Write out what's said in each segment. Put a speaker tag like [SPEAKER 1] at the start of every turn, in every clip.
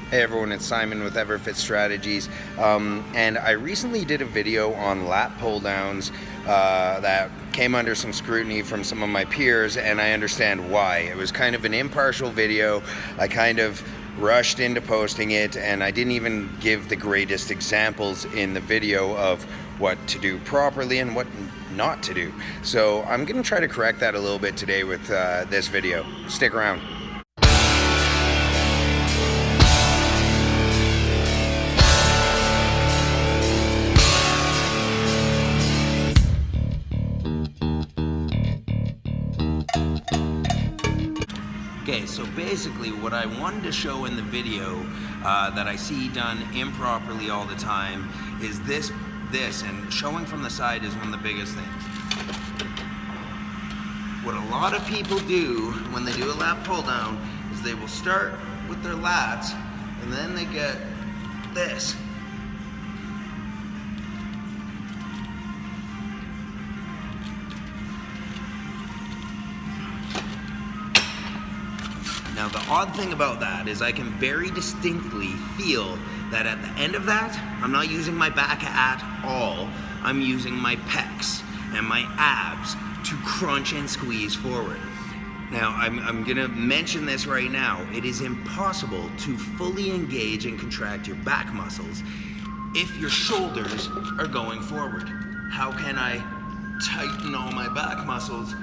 [SPEAKER 1] Hey everyone, it's Simon with EverFit Strategies, and I recently did a video on lat pull downs that came under some scrutiny from some of my peers, and I understand why. It was kind of an impartial video. I kind of rushed into posting it, and I didn't even give the greatest examples in the video of what to do properly and what not to do. So I'm going to try to correct that a little bit today with this video. Stick around. Okay, so basically what I wanted to show in the video that I see done improperly all the time is this, and showing from the side is one of the biggest things. What a lot of people do when they do a lat pull down is they will start with their lats and then they get this. Now the odd thing about that is I can very distinctly feel that at the end of that, I'm not using my back at all. I'm using my pecs and my abs to crunch and squeeze forward. Now I'm gonna mention this right now. It is impossible to fully engage and contract your back muscles if your shoulders are going forward. How can I tighten all my back muscles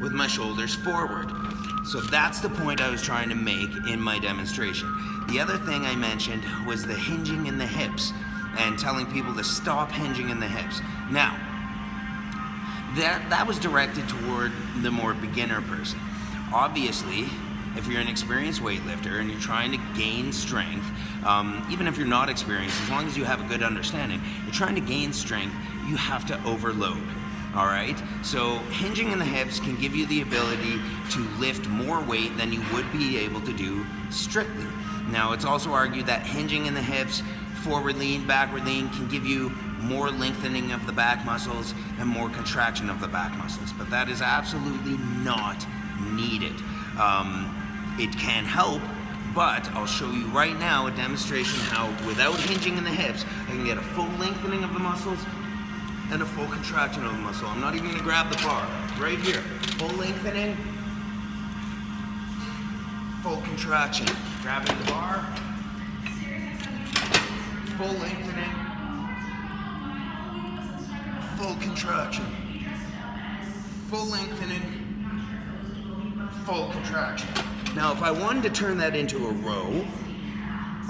[SPEAKER 1] with my shoulders forward? So that's the point I was trying to make in my demonstration. The other thing I mentioned was the hinging in the hips and telling people to stop hinging in the hips. Now, that was directed toward the more beginner person. Obviously, if you're an experienced weightlifter and you're trying to gain strength, even if you're not experienced, as long as you have a good understanding, you're trying to gain strength, you have to overload. All right, so hinging in the hips can give you the ability to lift more weight than you would be able to do strictly. Now, it's also argued that hinging in the hips, forward lean, backward lean, can give you more lengthening of the back muscles and more contraction of the back muscles, but that is absolutely not needed. It can help, but I'll show you right now a demonstration how, without hinging in the hips, I can get a full lengthening of the muscles and a full contraction of the muscle. I'm not even gonna grab the bar. Right here, full lengthening, full contraction. Grabbing the bar, full lengthening, full contraction. Full lengthening, full contraction. Now, if I wanted to turn that into a row,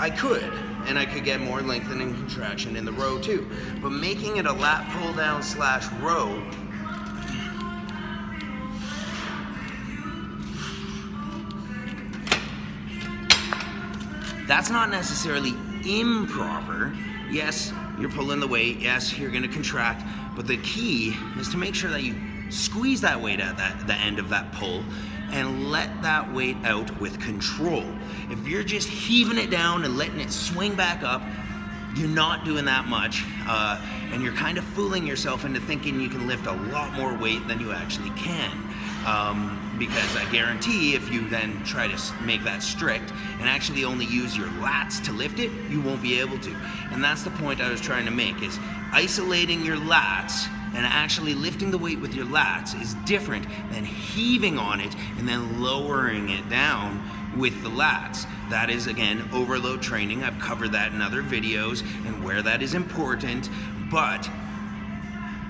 [SPEAKER 1] I could, and I could get more lengthening and contraction in the row too. But making it a lat pull down slash row, that's not necessarily improper. Yes, you're pulling the weight. Yes, you're gonna contract. But the key is to make sure that you squeeze that weight at the end of that pull and let that weight out with control. If you're just heaving it down and letting it swing back up, you're not doing that much, and you're kind of fooling yourself into thinking you can lift a lot more weight than you actually can. Because I guarantee if you then try to make that strict and actually only use your lats to lift it, you won't be able to. And that's the point I was trying to make, is isolating your lats and actually lifting the weight with your lats is different than heaving on it and then lowering it down with the lats. That is, again, overload training. I've covered that in other videos and where that is important, but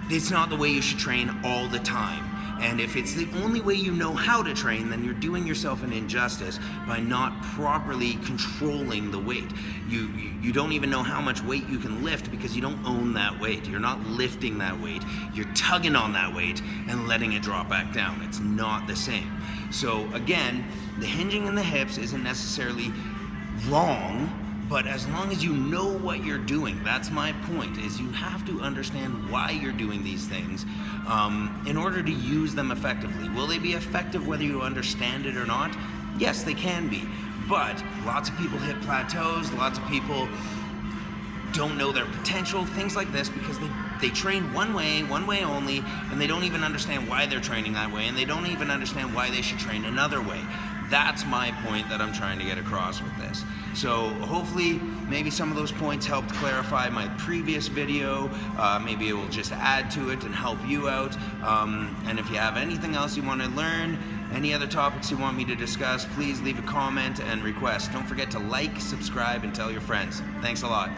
[SPEAKER 1] it's not the way you should train all the time. And if it's the only way you know how to train, then you're doing yourself an injustice by not properly controlling the weight. You don't even know how much weight you can lift because you don't own that weight. You're not lifting that weight. You're tugging on that weight and letting it drop back down. It's not the same. So again, the hinging in the hips isn't necessarily wrong, but as long as you know what you're doing, that's my point, is you have to understand why you're doing these things in order to use them effectively. Will they be effective whether you understand it or not? Yes, they can be, but lots of people hit plateaus, lots of people don't know their potential, things like this, because they train one way only, and they don't even understand why they're training that way, and they don't even understand why they should train another way. That's my point that I'm trying to get across with this. So hopefully maybe some of those points helped clarify my previous video. Maybe it will just add to it and help you out. And if you have anything else you want to learn, any other topics you want me to discuss, please leave a comment and request. Don't forget to like, subscribe, and tell your friends. Thanks a lot.